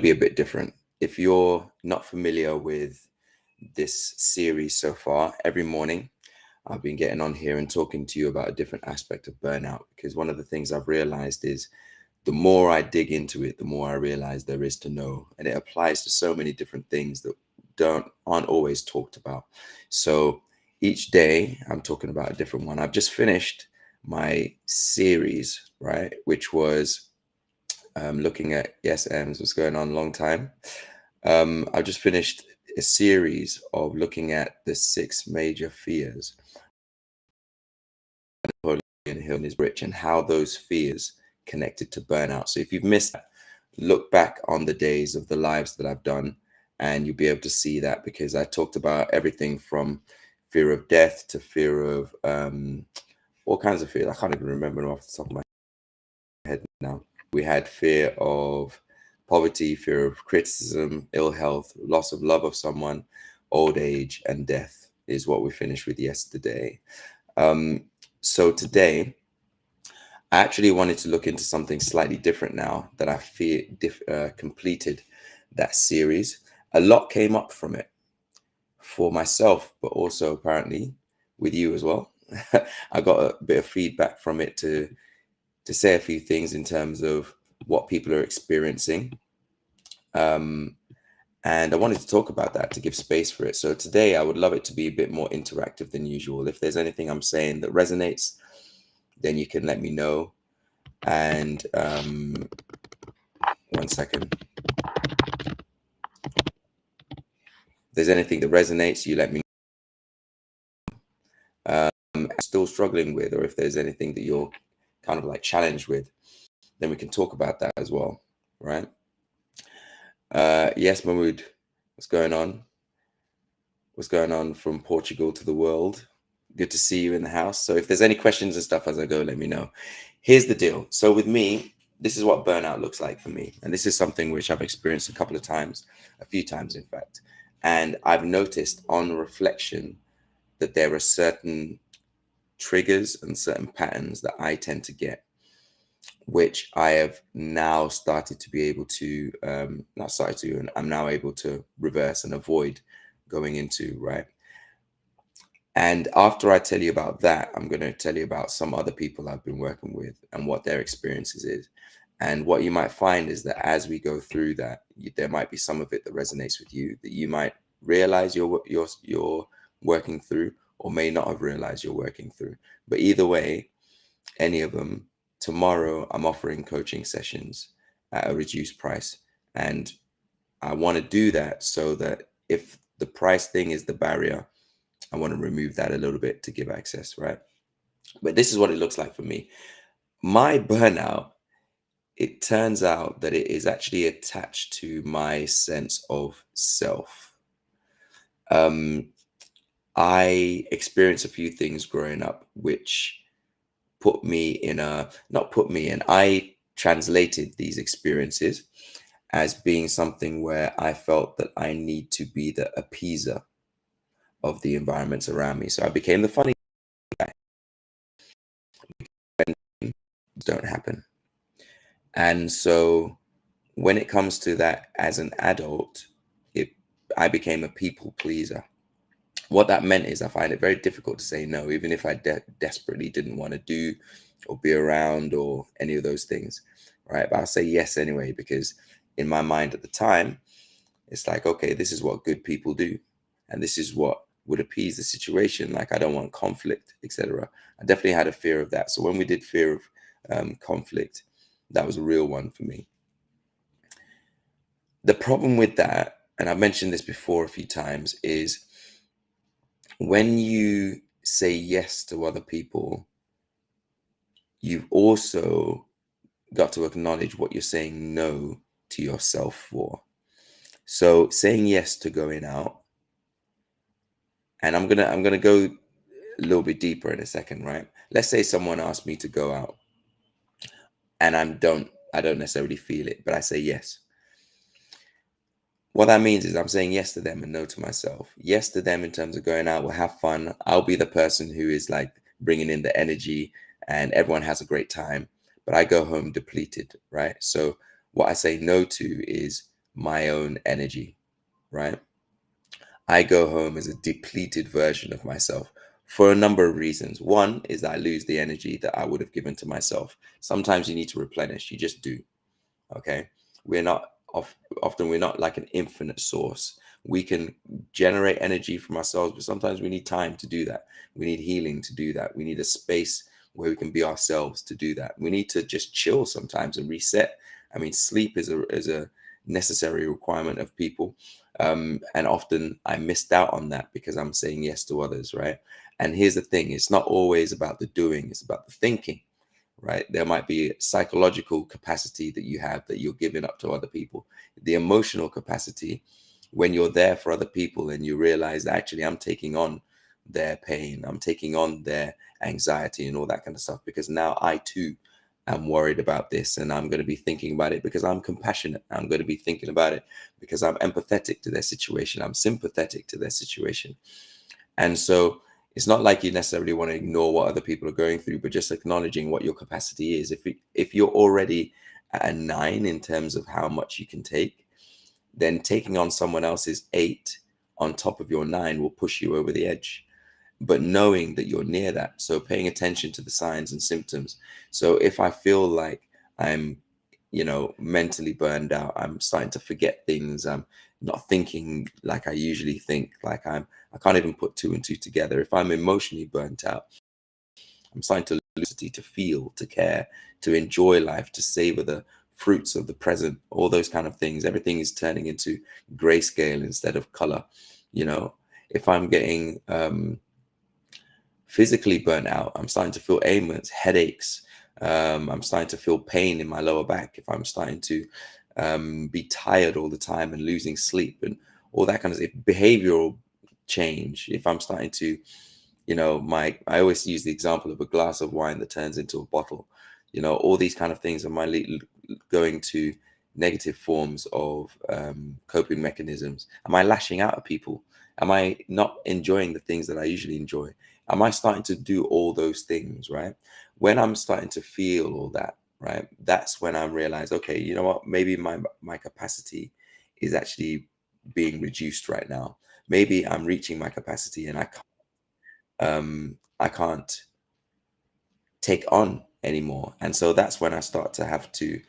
be a bit different. If you're not familiar with this series so far, every morning I've been getting on here and talking to you about a different aspect of burnout, because one of the things I've realized is the more I dig into it, the more I realize there is to know. And it applies to so many different things that aren't always talked about. So each day I'm talking about a different one. I've just finished my series, right, which was looking at yes, Ems, what's going on? Long time. I've just finished a series of looking at the 6 major fears Napoleon Hill is rich and how those fears connected to burnout. So if you've missed that, look back on the days of the lives that I've done and you'll be able to see that, because I talked about everything from fear of death to fear of all kinds of fears. I can't even remember them off the top of my head now. We had fear of poverty, fear of criticism, ill health, loss of love of someone, old age, and death is what we finished with yesterday. So today, I actually wanted to look into something slightly different now that I fear completed that series. A lot came up from it for myself, but also apparently with you as well. I got a bit of feedback from it to say a few things in terms of what people are experiencing. And I wanted to talk about that to give space for it. So today I would love it to be a bit more interactive than usual. If there's anything I'm saying that resonates, then you can let me know. And 1 second. If there's anything that resonates, you let me know. Still struggling with, or if there's anything that you're kind of like challenged with, then we can talk about that as well, right? Yes, Mahmood, what's going on? What's going on from Portugal to the world? Good to see you in the house. So if there's any questions and stuff as I go, let me know. Here's the deal. So with me, this is what burnout looks like for me. And this is something which I've experienced a few times, in fact. And I've noticed on reflection that there are certain triggers and certain patterns that I tend to get, which I have now started to be able to, not started to, and I'm now able to reverse and avoid going into, right? And after I tell you about that, I'm going to tell you about some other people I've been working with and what their experiences is. And what you might find is that as we go through that, there might be some of it that resonates with you, that you might realize you're working through, or may not have realized you're working through. But either way, any of them, tomorrow I'm offering coaching sessions at a reduced price. And I want to do that so that if the price thing is the barrier, I want to remove that a little bit to give access, right? But this is what it looks like for me. My burnout, it turns out that it is actually attached to my sense of self. I experienced a few things growing up which put me in a, not put me in, I translated these experiences as being something where I felt that I need to be the appeaser of the environments around me. So I became the funny guy. Don't happen. And so when it comes to that as an adult, I became a people pleaser. What that meant is I find it very difficult to say no, even if I desperately didn't want to do or be around or any of those things, right? But I'll say yes anyway, because in my mind at the time, it's like, okay, this is what good people do. And this is what would appease the situation. Like, I don't want conflict, etc. I definitely had a fear of that. So when we did fear of conflict, that was a real one for me. The problem with that, and I've mentioned this before a few times, is when you say yes to other people, you've also got to acknowledge what you're saying no to yourself for. So saying yes to going out, and I'm gonna go a little bit deeper in a second, right? Let's say someone asked me to go out and I don't necessarily feel it, but I say yes. What that means is I'm saying yes to them and no to myself. Yes to them in terms of going out, we'll have fun. I'll be the person who is like bringing in the energy and everyone has a great time, but I go home depleted, right? So what I say no to is my own energy, right? I go home as a depleted version of myself for a number of reasons. One is that I lose the energy that I would have given to myself. Sometimes you need to replenish, you just do. Okay, we're not often we're not like an infinite source. We can generate energy from ourselves, but sometimes we need time to do that. We need healing to do that. We need a space where we can be ourselves to do that. We need to just chill sometimes and reset. I mean, sleep is a necessary requirement of people, and often I missed out on that because I'm saying yes to others, right? And here's the thing: it's not always about the doing; it's about the thinking, right? There might be psychological capacity that you have that you're giving up to other people. The emotional capacity, when you're there for other people and you realize that actually I'm taking on their pain, I'm taking on their anxiety and all that kind of stuff, because now I too am worried about this and I'm going to be thinking about it because I'm compassionate. I'm going to be thinking about it because I'm empathetic to their situation. I'm sympathetic to their situation. And so it's not like you necessarily want to ignore what other people are going through, but just acknowledging what your capacity is. If you're already at a 9 in terms of how much you can take, then taking on someone else's 8 on top of your 9 will push you over the edge. But knowing that you're near that, so paying attention to the signs and symptoms. So if I feel like I'm, mentally burned out, I'm starting to forget things, I'm not thinking like I usually think, I can't even put two and two together. If I'm emotionally burnt out, I'm starting to lose the ability to feel, to care, to enjoy life, to savor the fruits of the present, all those kind of things. Everything is turning into grayscale instead of color. You know, if I'm getting physically burnt out, I'm starting to feel ailments, headaches. I'm starting to feel pain in my lower back. If I'm starting to be tired all the time and losing sleep and all that kind of stuff, behavioral change. If I'm starting to, I always use the example of a glass of wine that turns into a bottle. All these kind of things are going to negative forms of coping mechanisms. Am I lashing out at people? Am I not enjoying the things that I usually enjoy? Am I starting to do all those things, right? When I'm starting to feel all that, right, that's when I realize, okay, you know what? Maybe my capacity is actually being reduced right now. Maybe I'm reaching my capacity and I can't take on anymore. And so that's when I start to have to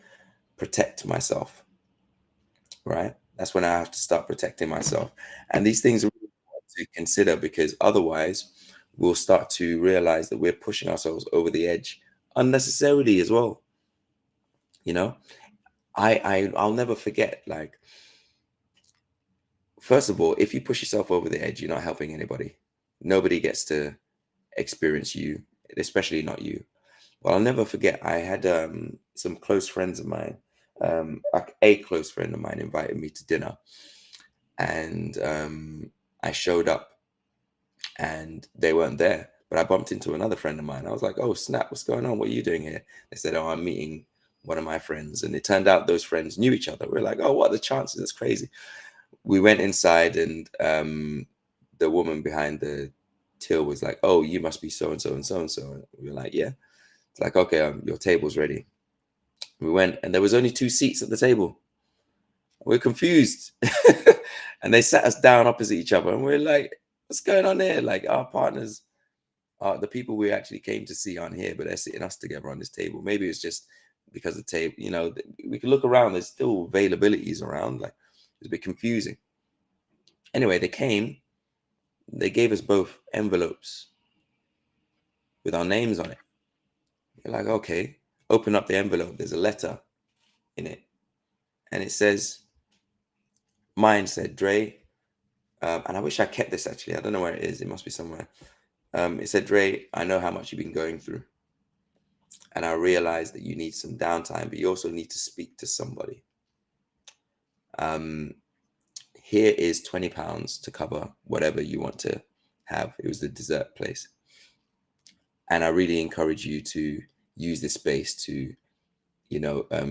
protect myself, right? That's when I have to start protecting myself. And these things are really important to consider, because otherwise we'll start to realize that we're pushing ourselves over the edge unnecessarily as well. You know, I'll never forget, like, first of all, if you push yourself over the edge, you're not helping anybody. Nobody gets to experience you, especially not you. Well, I'll never forget, I had some close friends of mine, like a close friend of mine invited me to dinner, and I showed up and they weren't there. But I bumped into another friend of mine. I was like, "Oh snap, what's going on? What are you doing here?" They said, "Oh, I'm meeting one of my friends." And it turned out those friends knew each other. We're like, "Oh, what are the chances? That's crazy." We went inside, and the woman behind the till was like, "Oh, you must be so and so and so and so." And we were like, "Yeah." It's like, "Okay, your table's ready." We went, and there was only 2 seats at the table. We're confused. And they sat us down opposite each other, and we're like, "What's going on here?" Like, our partners, the people we actually came to see aren't here, but they're sitting us together on this table. Maybe it's just because the table, we can look around, there's still availabilities around. Like, it's a bit confusing. Anyway, they came, they gave us both envelopes with our names on it. You're like, okay, open up the envelope. There's a letter in it. And it says, mine said, Dre, and I wish I kept this actually. I don't know where it is. It must be somewhere. It said, Dre, I know how much you've been going through. And I realize that you need some downtime, but you also need to speak to somebody. Um, Here is £20 to cover whatever you want to have. It was the dessert place. And I really encourage you to use this space to,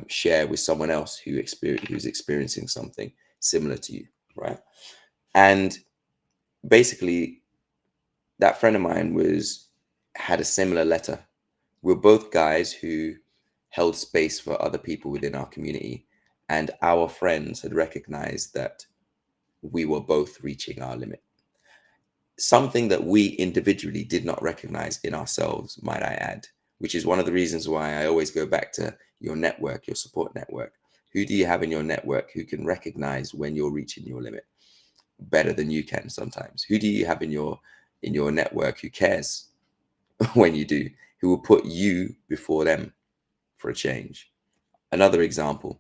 share with someone else who's experiencing something similar to you, right? And basically, that friend of mine had a similar letter. We're both guys who held space for other people within our community, and our friends had recognized that we were both reaching our limit. Something that we individually did not recognize in ourselves, might I add, which is one of the reasons why I always go back to your network, your support network. Who do you have in your network who can recognize when you're reaching your limit better than you can sometimes? Who do you have in your network who cares when you do, who will put you before them for a change? Another example,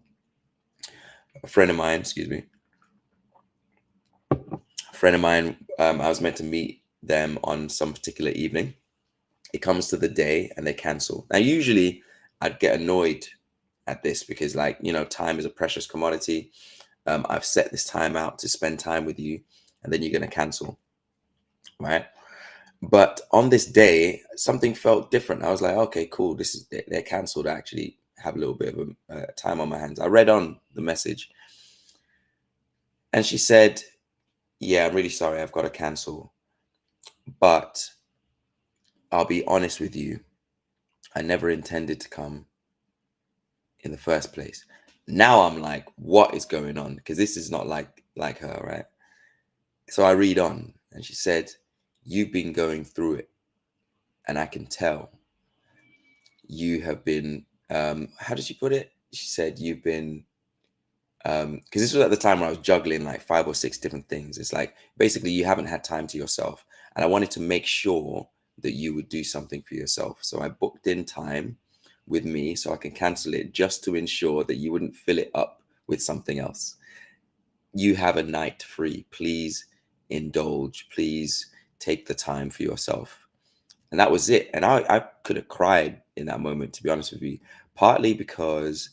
a friend of mine, I was meant to meet them on some particular evening. It comes to the day and they cancel. Now, usually I'd get annoyed at this because, like, time is a precious commodity. I've set this time out to spend time with you, and then you're going to cancel, right? But on this day, something felt different. I was like, okay, cool. They're cancelled. I actually have a little bit of time on my hands. I read on the message, and she said, "Yeah, I'm really sorry. I've got to cancel, but I'll be honest with you. I never intended to come in the first place." Now I'm like, what is going on? Because this is not like her, right? So I read on, and she said, "You've been going through it, and I can tell you have been." How did she put it? She said, "You've been," because this was at the time where I was juggling like 5 or 6 different things. It's like basically you haven't had time to yourself, and I wanted to make sure that you would do something for yourself. So I booked in time with me so I can cancel it just to ensure that you wouldn't fill it up with something else. You have a night free. Please indulge. Please take the time for yourself. And that was it. And I could have cried in that moment, to be honest with you, partly because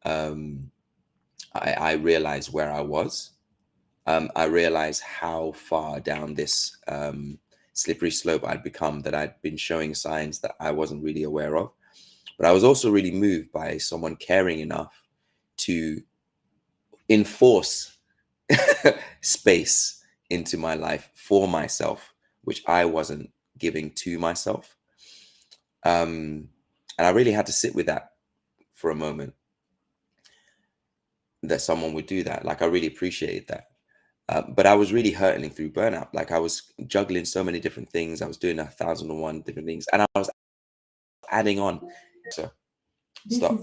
I realized where I was. I realized how far down this slippery slope I'd become, that I'd been showing signs that I wasn't really aware of. But I was also really moved by someone caring enough to enforce space into my life for myself, which I wasn't giving to myself. And I really had to sit with that for a moment, that someone would do that. Like, I really appreciated that. But I was really hurtling through burnout. Like, I was juggling so many different things. I was doing 1,001 different things, and I was adding on. So, stop.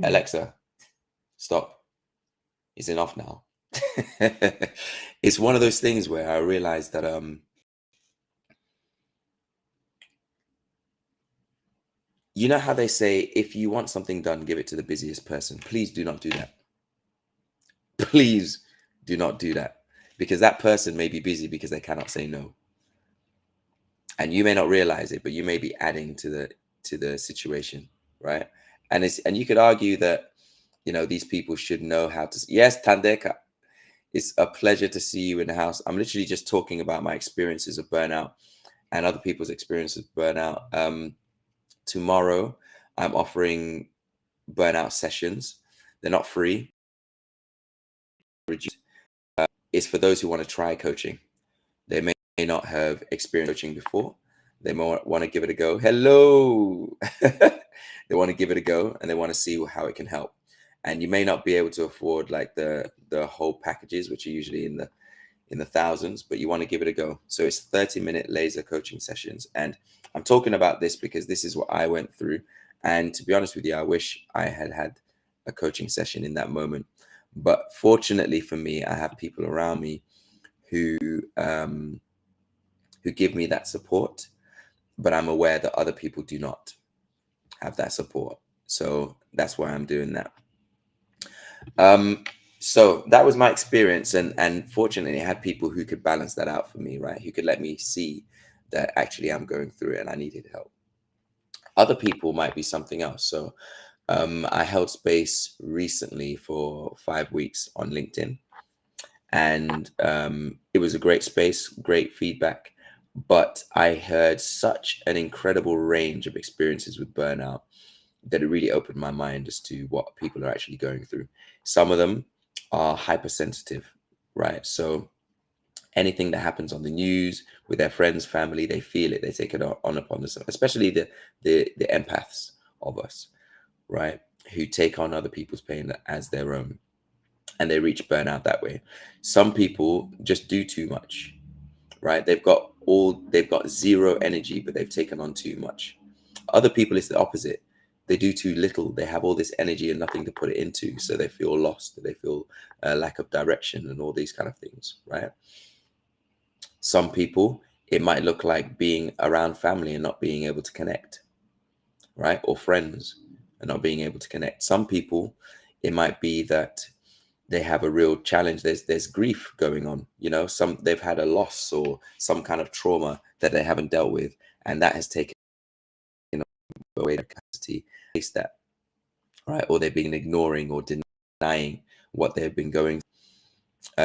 Alexa, stop. It's enough now. It's one of those things where I realized that you know how they say, if you want something done, give it to the busiest person. Please do not do that. Please do not do that, because that person may be busy because they cannot say no. And you may not realize it, but you may be adding to the situation, right? And you could argue that, these people should know how to. Yes, Tandeka, it's a pleasure to see you in the house. I'm literally just talking about my experiences of burnout and other people's experiences of burnout. Tomorrow, I'm offering burnout sessions. They're not free. It's for those who want to try coaching. They may not have experienced coaching before. They might want to give it a go. Hello. They want to give it a go, and they want to see how it can help. And you may not be able to afford like the whole packages, which are usually in the thousands, but you want to give it a go. So it's 30-minute laser coaching sessions. And I'm talking about this because this is what I went through. And to be honest with you, I wish I had had a coaching session in that moment. But fortunately for me, I have people around me who give me that support, but I'm aware that other people do not have that support. So that's why I'm doing that. So that was my experience, and fortunately I had people who could balance that out for me, right? Who could let me see that actually I'm going through it and I needed help. Other people might be something else. So I held space recently for 5 weeks on LinkedIn, and it was a great space, great feedback. But I heard such an incredible range of experiences with burnout that it really opened my mind as to what people are actually going through. Some of them are hypersensitive, right? So anything that happens on the news with their friends, family, they feel it, they take it on upon themselves, especially the empaths of us, right? Who take on other people's pain as their own. and they reach burnout that way. Some people just do too much, right? They've got zero energy, but they've taken on too much. Other people, it's the opposite. They do too little. They have all this energy and nothing to put it into, so they feel lost. They feel a lack of direction and all these kind of things, right? Some people, it might look like being around family and not being able to connect, right? Or friends and not being able to connect. Some people, it might be that they have a real challenge. There's grief going on, some they've had a loss or some kind of trauma that they haven't dealt with, and that has taken away their capacity to face that, right? Or they've been ignoring or denying what they've been going.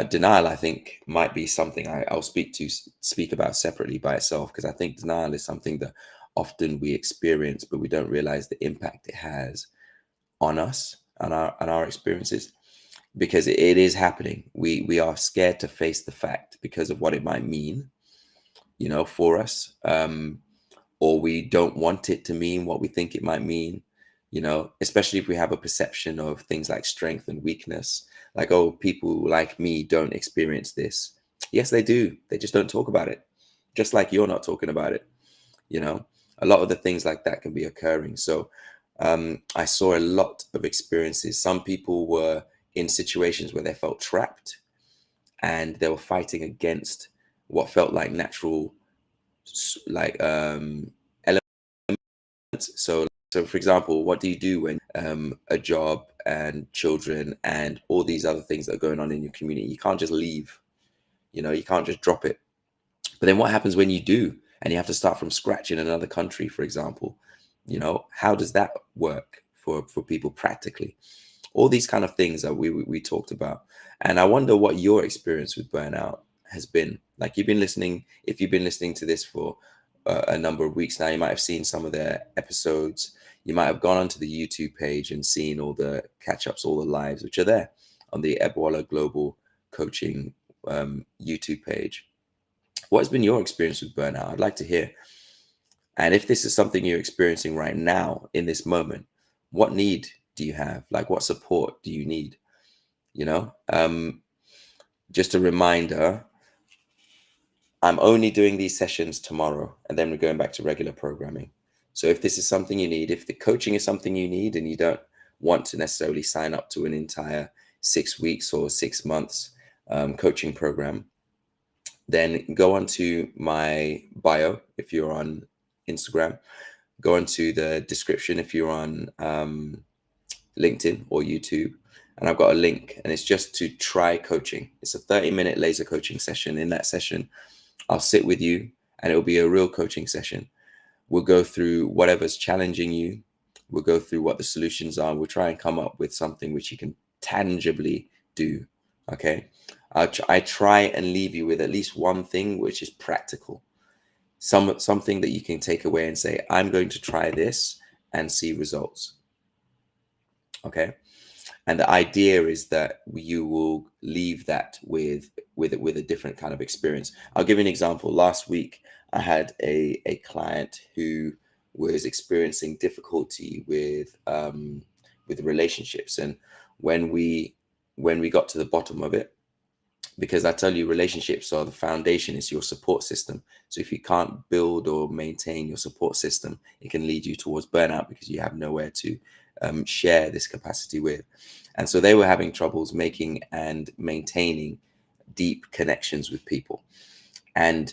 Denial, I think, might be something I'll speak about separately by itself, because I think denial is something that often we experience, but we don't realize the impact it has on us and our experiences, because it is happening. We are scared to face the fact because of what it might mean, for us, or we don't want it to mean what we think it might mean, especially if we have a perception of things like strength and weakness, like, oh, people like me don't experience this. Yes, they do. They just don't talk about it, just like you're not talking about it. A lot of the things like that can be occurring. So I saw a lot of experiences. Some people were in situations where they felt trapped and they were fighting against what felt like natural, like so for example, what do you do when a job and children and all these other things that are going on in your community? You can't just leave, you can't just drop it. But then what happens when you do and you have to start from scratch in another country, for example? How does that work for people practically? All these kind of things that we talked about. And I wonder what your experience with burnout has been. Like, if you've been listening to this for a number of weeks now, you might have seen some of their episodes. You might have gone onto the YouTube page and seen all the catch-ups, all the lives, which are there on the Ebola Global Coaching YouTube page. What has been your experience with burnout? I'd like to hear. And if this is something you're experiencing right now in this moment, what need do you have? Like, what support do you need? Just a reminder, I'm only doing these sessions tomorrow, and then we're going back to regular programming. So if this is something you need, if the coaching is something you need and you don't want to necessarily sign up to an entire 6 weeks or 6 months coaching program, then go onto my bio if you're on Instagram. Go into the description if you're on LinkedIn or YouTube. And I've got a link, and it's just to try coaching. It's a 30-minute laser coaching session. In that session, I'll sit with you, and it'll be a real coaching session. We'll go through whatever's challenging you. We'll go through what the solutions are. We'll try and come up with something which you can tangibly do. Okay. I try and leave you with at least one thing which is practical. Something that you can take away and say, I'm going to try this and see results. Okay. And the idea is that you will leave that with a different kind of experience. I'll give you an example. Last week, I had a client who was experiencing difficulty with relationships. And when we got to the bottom of it, because I tell you, relationships are the foundation, it's your support system. So if you can't build or maintain your support system, it can lead you towards burnout because you have nowhere to share this capacity with. And so they were having troubles making and maintaining deep connections with people. And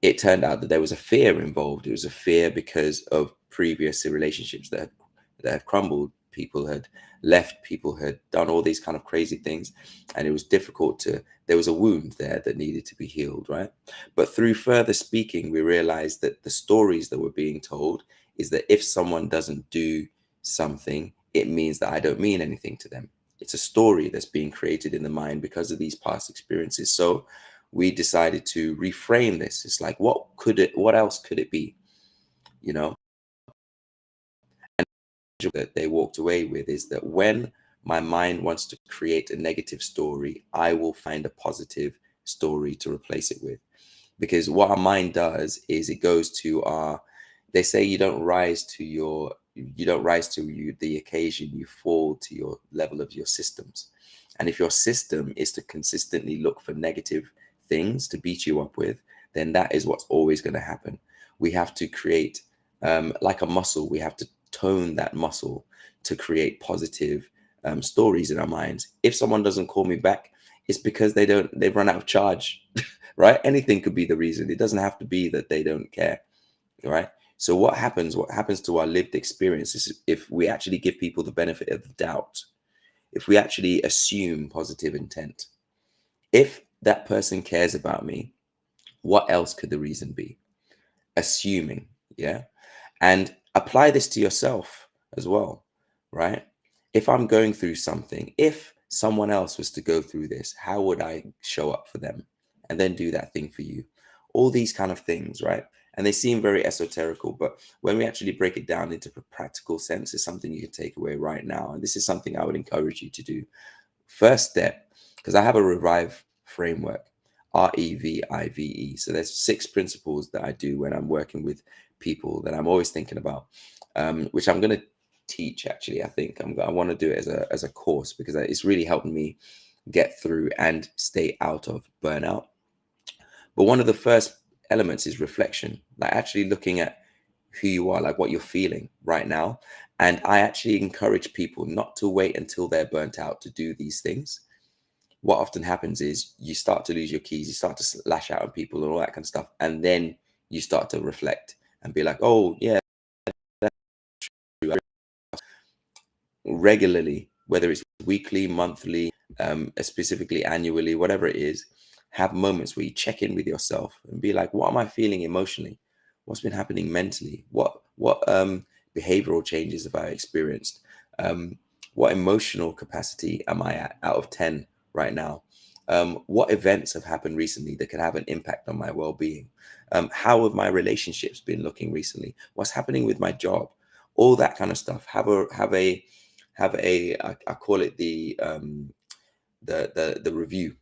it turned out that there was a fear involved. It was a fear because of previous relationships that had crumbled. People had left, people had done all these kind of crazy things, and it was difficult there was a wound there that needed to be healed, right? But through further speaking, we realized that the stories that were being told is that if someone doesn't do something, it means that I don't mean anything to them. It's a story that's being created in the mind because of these past experiences. So we decided to reframe this. It's like, what else could it be? That they walked away with is that when my mind wants to create a negative story, I will find a positive story to replace it with. Because what our mind does is it goes to they say you don't rise to the occasion, you fall to your level of your systems. And if your system is to consistently look for negative things to beat you up with, then that is what's always going to happen. We have to create, like a muscle, we have to tone that muscle to create positive stories in our minds. If someone doesn't call me back, it's because they've run out of charge, right? Anything could be the reason. It doesn't have to be that they don't care, right? So what happens to our lived experience is if we actually give people the benefit of the doubt, if we actually assume positive intent, if that person cares about me, what else could the reason be? Assuming, yeah? And apply this to yourself as well, right? If I'm going through something, if someone else was to go through this, how would I show up for them and then do that thing for you? All these kind of things, right? And they seem very esoterical, but when we actually break it down into a practical sense, it's something you can take away right now. And this is something I would encourage you to do. First step, because I have a Revive framework, REVIVE. So there's 6 principles that I do when I'm working with people that I'm always thinking about, which I'm going to teach. Actually, I think I want to do it as a course because it's really helping me get through and stay out of burnout. But one of the first elements is reflection, like actually looking at who you are, like what you're feeling right now. And I actually encourage people not to wait until they're burnt out to do these things. What often happens is you start to lose your keys, you start to lash out on people and all that kind of stuff. And then you start to reflect and be like, oh, yeah, that's true. Regularly, whether it's weekly, monthly, specifically annually, whatever it is, have moments where you check in with yourself and be like, what am I feeling emotionally? What's been happening mentally? What behavioral changes have I experienced? What emotional capacity am I at out of 10 right now? What events have happened recently that could have an impact on my well-being? How have my relationships been looking recently? What's happening with my job? All that kind of stuff. I call it the review,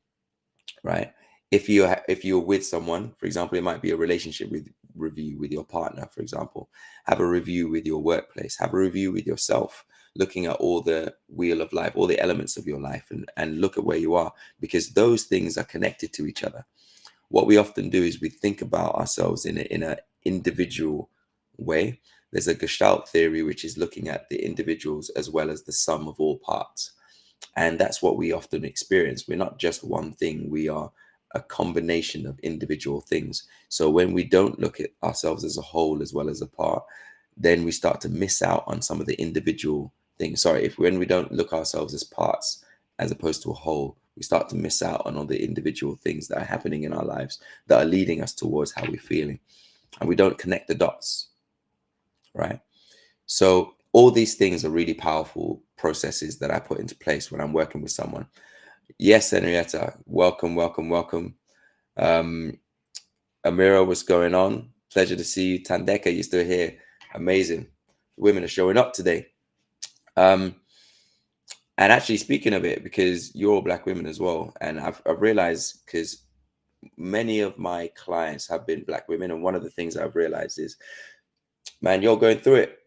right? If you're with someone, for example, it might be a relationship with review with your partner, for example. Have a review with your workplace, have a review with yourself, looking at all the wheel of life, all the elements of your life, and look at where you are, because those things are connected to each other. What we often do is we think about ourselves in a individual way. There's a Gestalt theory, which is looking at the individuals as well as the sum of all parts. And that's what we often experience. We're not just one thing, we are a combination of individual things. So when we don't look at ourselves as a whole as well as a part, then we start to miss out on some of the individual things. Sorry, if when we don't look ourselves as parts as opposed to a whole, we start to miss out on all the individual things that are happening in our lives that are leading us towards how we're feeling. And we don't connect the dots, right? So all these things are really powerful processes that I put into place when I'm working with someone. Yes, Henrietta, welcome, welcome, welcome. Amira, what's going on? Pleasure to see you. Tandeka, you're still here. Amazing. Women are showing up today. And actually, speaking of it, because you're all Black women as well, and I've realized, because many of my clients have been Black women, and one of the things I've realized is, man, you're going through it.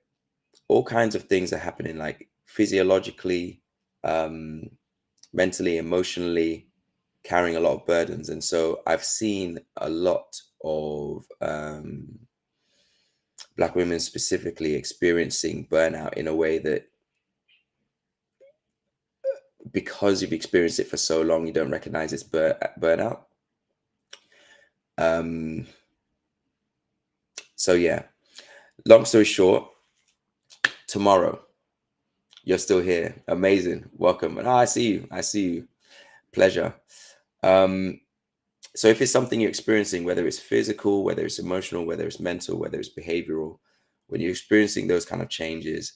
All kinds of things are happening, like physiologically, mentally, emotionally, carrying a lot of burdens. And so I've seen a lot of Black women specifically experiencing burnout in a way that, because you've experienced it for so long, you don't recognize it's burnout. So yeah, long story short, tomorrow, you're still here. Amazing. Welcome. And I see you. I see you. Pleasure. So if it's something you're experiencing, whether it's physical, whether it's emotional, whether it's mental, whether it's behavioral, when you're experiencing those kind of changes,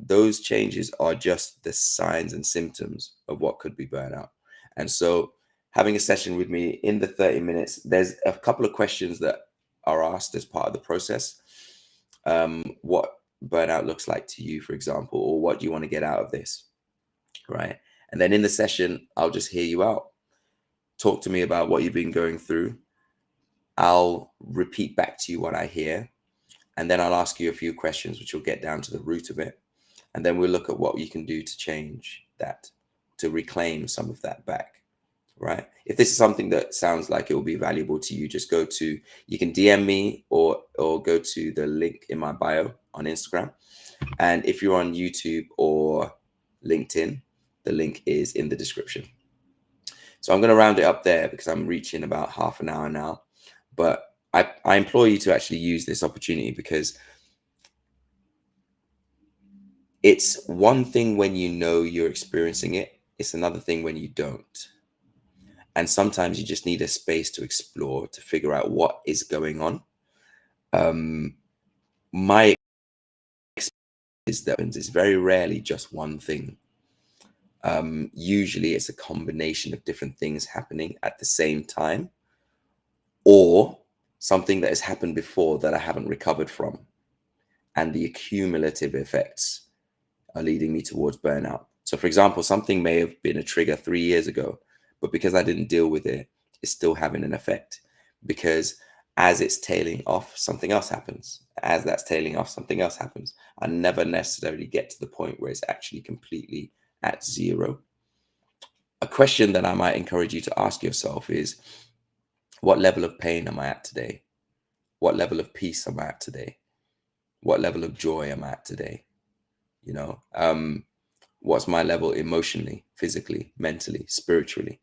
those changes are just the signs and symptoms of what could be burnout. And so having a session with me in the 30 minutes, there's a couple of questions that are asked as part of the process. What burnout looks like to you, for example, or what do you want to get out of this, right? And then in the session, I'll just hear you out. Talk to me about what you've been going through. I'll repeat back to you what I hear, and then I'll ask you a few questions, which will get down to the root of it. And then we'll look at what you can do to change that, to reclaim some of that back, right? If this is something that sounds like it will be valuable to you, just you can DM me or go to the link in my bio on Instagram. And if you're on YouTube or LinkedIn, the link is in the description. So I'm going to round it up there because I'm reaching about half an hour now. But I implore you to actually use this opportunity, because it's one thing when you know you're experiencing it. It's another thing when you don't. And sometimes you just need a space to explore, to figure out what is going on. My experience is that it's very rarely just one thing. Usually it's a combination of different things happening at the same time, or something that has happened before that I haven't recovered from. And the cumulative effects are leading me towards burnout. So for example, something may have been a trigger 3 years ago, but because I didn't deal with it, it's still having an effect. Because as it's tailing off, something else happens. As that's tailing off, something else happens. I never necessarily get to the point where it's actually completely at zero. A question that I might encourage you to ask yourself is, what level of pain am I at today? What level of peace am I at today? What level of joy am I at today? You know, what's my level emotionally, physically, mentally, spiritually?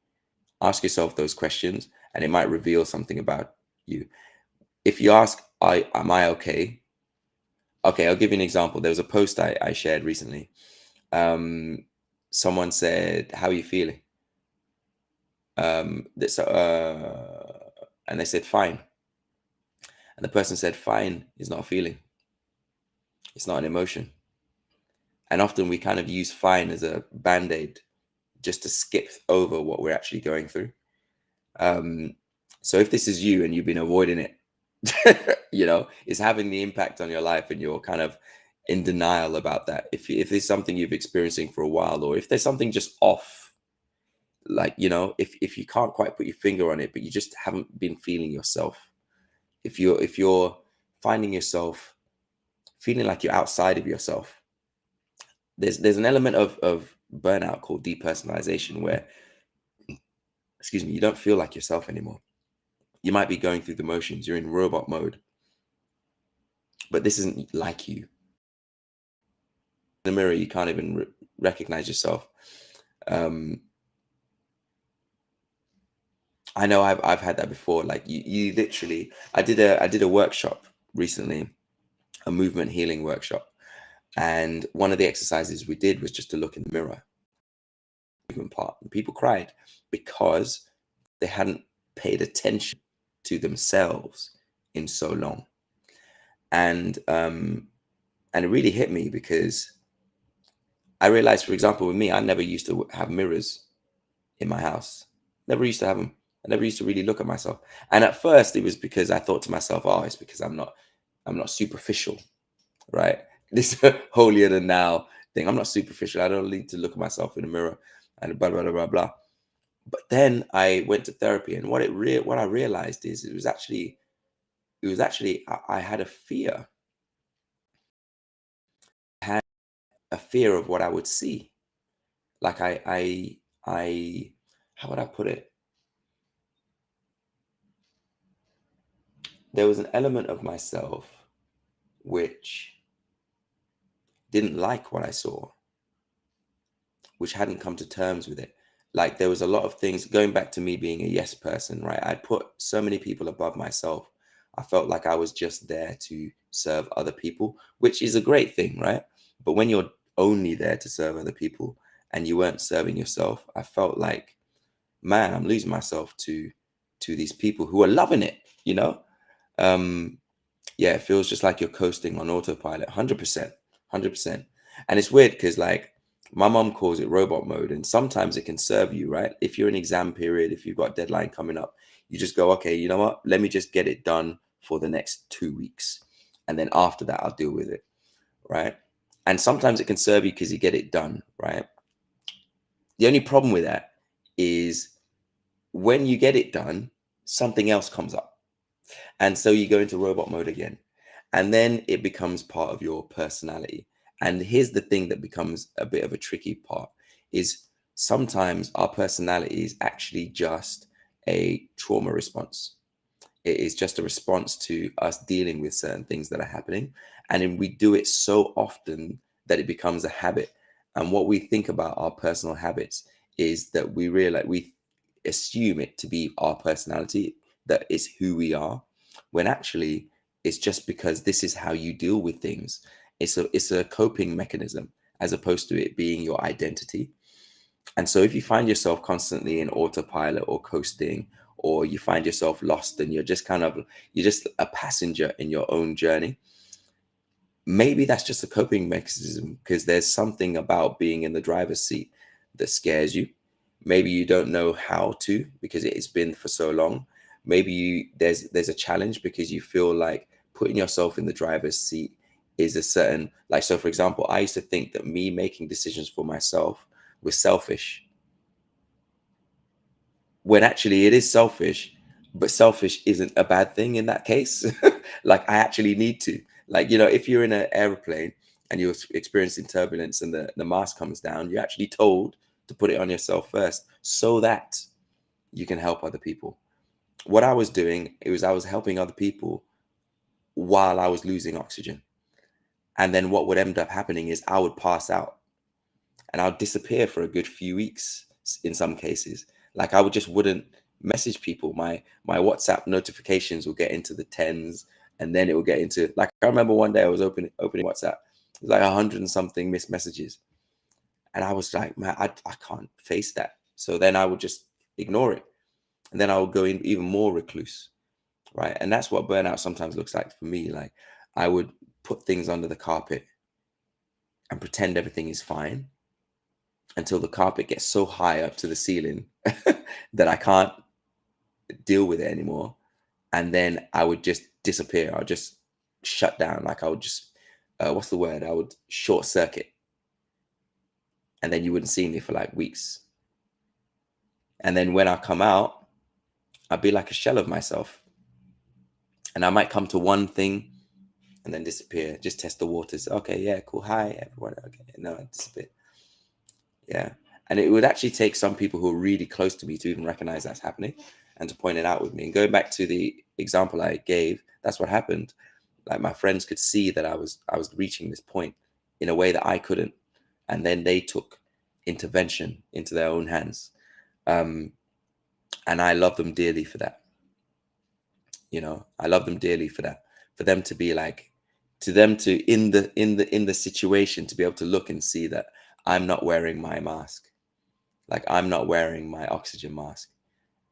Ask yourself those questions and it might reveal something about you. If you ask, am I okay? Okay, I'll give you an example. There was a post I shared recently. Someone said, how are you feeling? And they said, fine. And the person said, fine is not a feeling. It's not an emotion. And often we kind of use fine as a band-aid just to skip over what we're actually going through. So if this is you and you've been avoiding it, you know, it's having the impact on your life and you're kind of in denial about that. If there's something you've experiencing for a while, or if there's something just off, like, you know, if you can't quite put your finger on it, but you just haven't been feeling yourself, if you're finding yourself feeling like you're outside of yourself, there's an element of burnout called depersonalization, where, excuse me, you don't feel like yourself anymore. You might be going through the motions, you're in robot mode, but this isn't like you. In the mirror, you can't even recognize yourself. I know I've had that before. Like you literally, I did a workshop recently, a movement healing workshop, and one of the exercises we did was just to look in the mirror, movement part, and people cried because they hadn't paid attention to themselves in so long. And it really hit me, because I realized, for example, with me, I never used to have mirrors in my house. Never used to have them. I never used to really look at myself. And at first it was because I thought to myself, oh, it's because I'm not superficial, right? This holier than now thing. I'm not superficial. I don't need to look at myself in the mirror and blah, blah, blah, blah, blah. But then I went to therapy, and what I realized is it was actually I had a fear. I had a fear of what I would see. Like I how would I put it? There was an element of myself which didn't like what I saw, which hadn't come to terms with it. Like there was a lot of things going back to me being a yes person, right? I put so many people above myself. I felt like I was just there to serve other people, which is a great thing, right? But when you're only there to serve other people and you weren't serving yourself, I felt like, man, I'm losing myself to these people who are loving it, you know? Yeah, it feels just like you're coasting on autopilot, 100%, 100%. And it's weird because, like, my mom calls it robot mode, and sometimes it can serve you, right? If you're in exam period, if you've got a deadline coming up, you just go, okay, you know what? Let me just get it done for the next 2 weeks. And then after that, I'll deal with it, right? And sometimes it can serve you because you get it done, right? The only problem with that is when you get it done, something else comes up. And so you go into robot mode again. And then it becomes part of your personality. And here's the thing that becomes a bit of a tricky part is sometimes our personality is actually just a trauma response. It is just a response to us dealing with certain things that are happening. And then we do it so often that it becomes a habit. And what we think about our personal habits is that we realize we assume it to be our personality, that is who we are, when actually it's just because this is how you deal with things. It's a coping mechanism as opposed to it being your identity. And so if you find yourself constantly in autopilot or coasting, or you find yourself lost and you're just a passenger in your own journey, maybe that's just a coping mechanism, because there's something about being in the driver's seat that scares you. Maybe you don't know how to because it has been for so long. Maybe there's a challenge because you feel like putting yourself in the driver's seat is a certain, like, so for example, I used to think that me making decisions for myself was selfish, when actually it is selfish, but selfish isn't a bad thing in that case. Like, I actually need to, like, if you're in an airplane and you're experiencing turbulence and the mask comes down, you're actually told to put it on yourself first so that you can help other people. What I was doing, it was I was helping other people while I was losing oxygen. And then what would end up happening is I would pass out and I'll disappear for a good few weeks in some cases. Like, I would just wouldn't message people. My WhatsApp notifications will get into the tens, and then it will get into, like, I remember one day I was opening WhatsApp. It was like 100 and something missed messages. And I was like, man, I can't face that. So then I would just ignore it. And then I would go in even more recluse. Right. And that's what burnout sometimes looks like for me. Like, I would put things under the carpet and pretend everything is fine until the carpet gets so high up to the ceiling that I can't deal with it anymore. And then I would just disappear. I'll just shut down. Like, I would just, what's the word? I would short circuit. And then you wouldn't see me for like weeks. And then when I come out, I'd be like a shell of myself. And I might come to one thing and then disappear, just test the waters. Okay, yeah, cool. Hi, everyone. Okay, no, I disappear. Yeah. And it would actually take some people who are really close to me to even recognize that's happening and to point it out with me. And going back to the example I gave, that's what happened. Like, my friends could see that I was reaching this point in a way that I couldn't. And then they took intervention into their own hands. And I love them dearly for that. I love them dearly for that. For them to be like, to them to in the situation to be able to look and see that I'm not wearing my mask. Like, I'm not wearing my oxygen mask,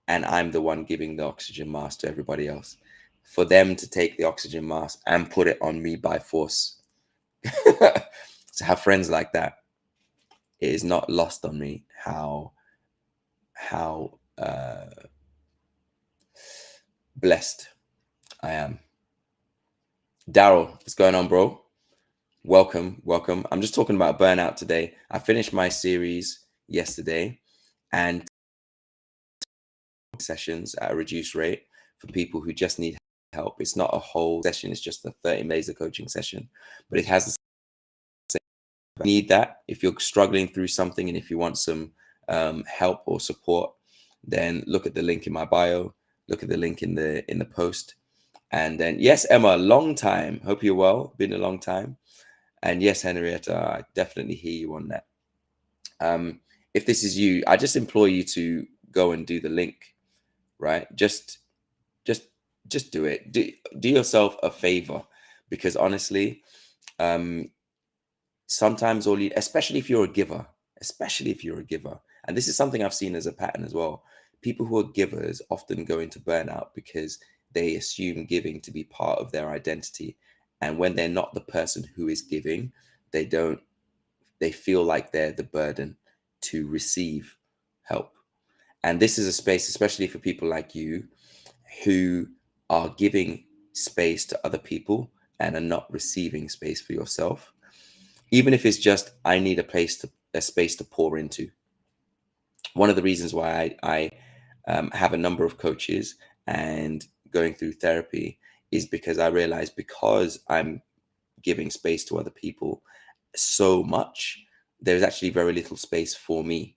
and I'm the one giving the oxygen mask to everybody else. For them to take the oxygen mask and put it on me by force. To have friends like that, it is not lost on me how blessed I am. Daryl, what's going on, bro? Welcome. I'm just talking about burnout today. I finished my series yesterday, and sessions at a reduced rate for people who just need help. It's not a whole session, it's just a 30 laser coaching session, but it has the same. Need that if you're struggling through something, and if you want some help or support, then look at the link in my bio, look at the link in the post. And then, yes, Emma, long time, hope you're well, been a long time. And yes, Henrietta, I definitely hear you on that. If this is you, I just implore you to go and do the link, right? Just do it. Do yourself a favor, because honestly, sometimes all you, especially if you're a giver, and this is something I've seen as a pattern as well. People who are givers often go into burnout because they assume giving to be part of their identity, and when they're not the person who is giving, they feel like they're the burden to receive help. And this is a space, especially for people like you, who are giving space to other people and are not receiving space for yourself. Even if it's just, I need a space to pour into. One of the reasons why I have a number of coaches and going through therapy is because I realize, because I'm giving space to other people so much, there's actually very little space for me.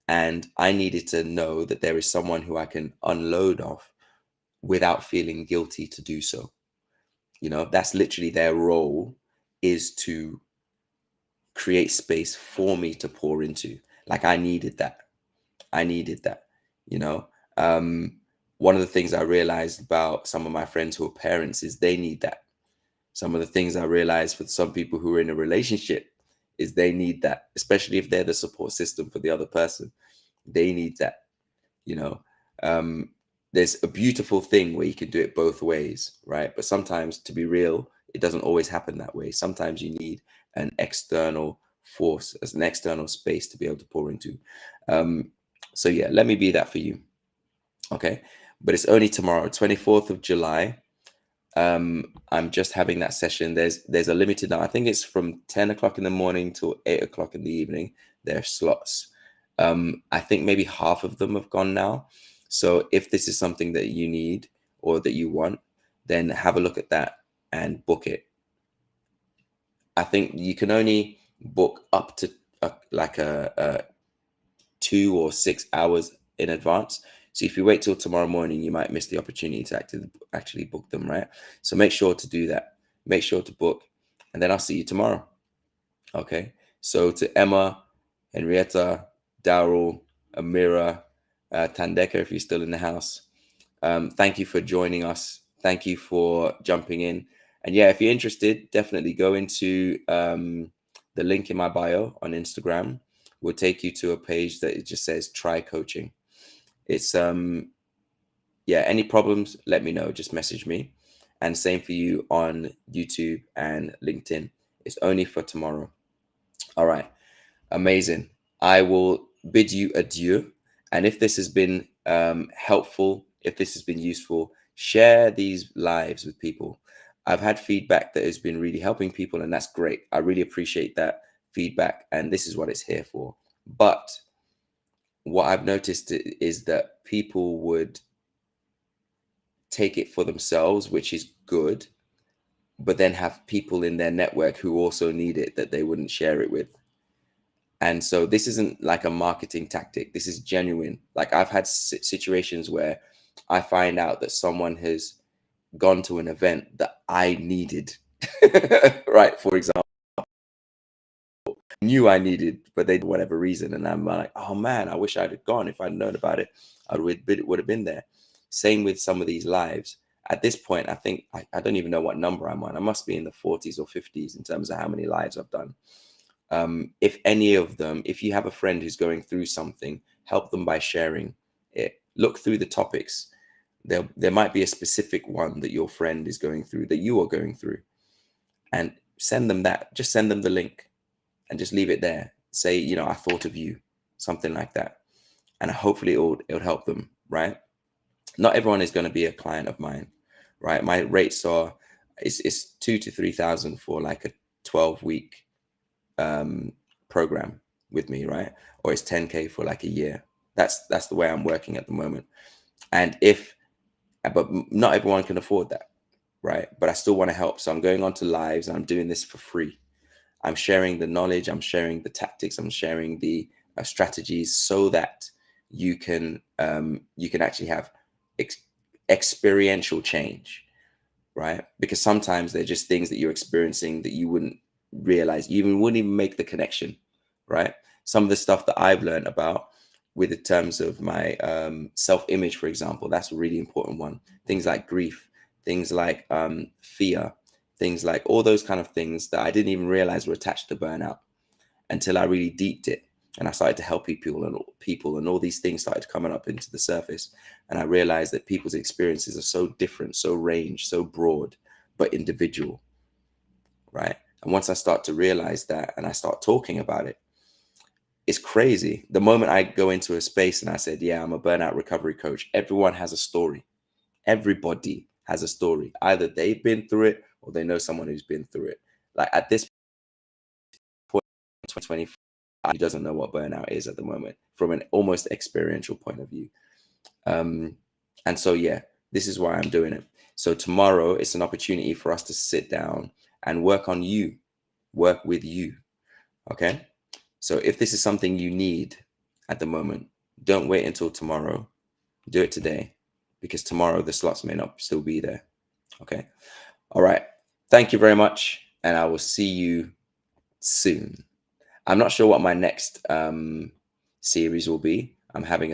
And I needed to know that there is someone who I can unload off without feeling guilty to do so. That's literally their role, is to create space for me to pour into. Like, I needed that. I needed that, you know. One of the things I realized about some of my friends who are parents is they need that. Some of the things I realized for some people who are in a relationship is they need that, especially if they're the support system for the other person. They need that, you know. There's a beautiful thing where you can do it both ways, right? But sometimes, to be real, it doesn't always happen that way. Sometimes you need an external force, as an external space to be able to pour into. So yeah, let me be that for you. Okay. But it's only tomorrow, 24th of July. I'm just having that session. There's a limited now. I think it's from 10 o'clock in the morning till 8 o'clock in the evening. There are slots. I think maybe half of them have gone now. So if this is something that you need or that you want, then have a look at that and book it. I think you can only book up to a 2 or 6 hours in advance. So if you wait till tomorrow morning, you might miss the opportunity to actually book them, right? So make sure to do that. Make sure to book, and then I'll see you tomorrow. Okay. So to Emma, Henrietta, Daryl, Amira, Tandeka, if you're still in the house, thank you for joining us. Thank you for jumping in. And yeah, if you're interested, definitely go into the link in my bio on Instagram. Will take you to a page that it just says try coaching. It's any problems, let me know. Just message me. And same for you on YouTube and LinkedIn. It's only for tomorrow. All right. Amazing. I will bid you adieu. And if this has been helpful, if this has been useful, share these lives with people. I've had feedback that has been really helping people, and that's great. I really appreciate that feedback, and this is what it's here for. But what I've noticed is that people would take it for themselves, which is good, but then have people in their network who also need it that they wouldn't share it with. And so this isn't like a marketing tactic. This is genuine. Like, I've had situations where I find out that someone has gone to an event that I needed, right? For example, knew I needed, but they, for whatever reason. And I'm like, oh man, I wish I'd have gone. If I'd known about it, would have been there. Same with some of these lives. At this point, I think I don't even know what number I'm on. I must be in the 40s or 50s in terms of how many lives I've done. If any of them, if you have a friend who's going through something, help them by sharing it. Look through the topics. There might be a specific one that your friend is going through, that you are going through, and send them that. Just send them the link and just leave it there. Say, I thought of you, something like that. And hopefully it'll help them, right? Not everyone is going to be a client of mine, right? My rates are, it's 2,000 to 3,000 for like a 12-week program with me, right? Or it's 10K for like a year. That's the way I'm working at the moment. But not everyone can afford that, right? But I still want to help. So I'm going on to lives, and I'm doing this for free. I'm sharing the knowledge, I'm sharing the tactics, I'm sharing the strategies, so that you can actually have experiential change, right? Because sometimes they're just things that you're experiencing that you wouldn't realize, you wouldn't even make the connection, right? Some of the stuff that I've learned about with the terms of my self-image, for example, that's a really important one. Things like grief, things like fear, things like all those kind of things that I didn't even realize were attached to burnout until I really deeped it. And I started to help people and all these things started coming up into the surface. And I realized that people's experiences are so different, so ranged, so broad, but individual, right? And once I start to realize that and I start talking about it, it's crazy. The moment I go into a space and I said, yeah, I'm a burnout recovery coach, everyone has a story. Everybody has a story. Either they've been through it or they know someone who's been through it. Like, at this point, 2024, he doesn't know what burnout is at the moment from an almost experiential point of view. And so, yeah, this is why I'm doing it. So tomorrow, it's an opportunity for us to sit down and work on work with you. Okay. So if this is something you need, at the moment. Don't wait until tomorrow. Do it today, because tomorrow the slots may not still be there. Okay. All right. Thank you very much. And I will see you soon. I'm not sure what my next series will be. I'm having a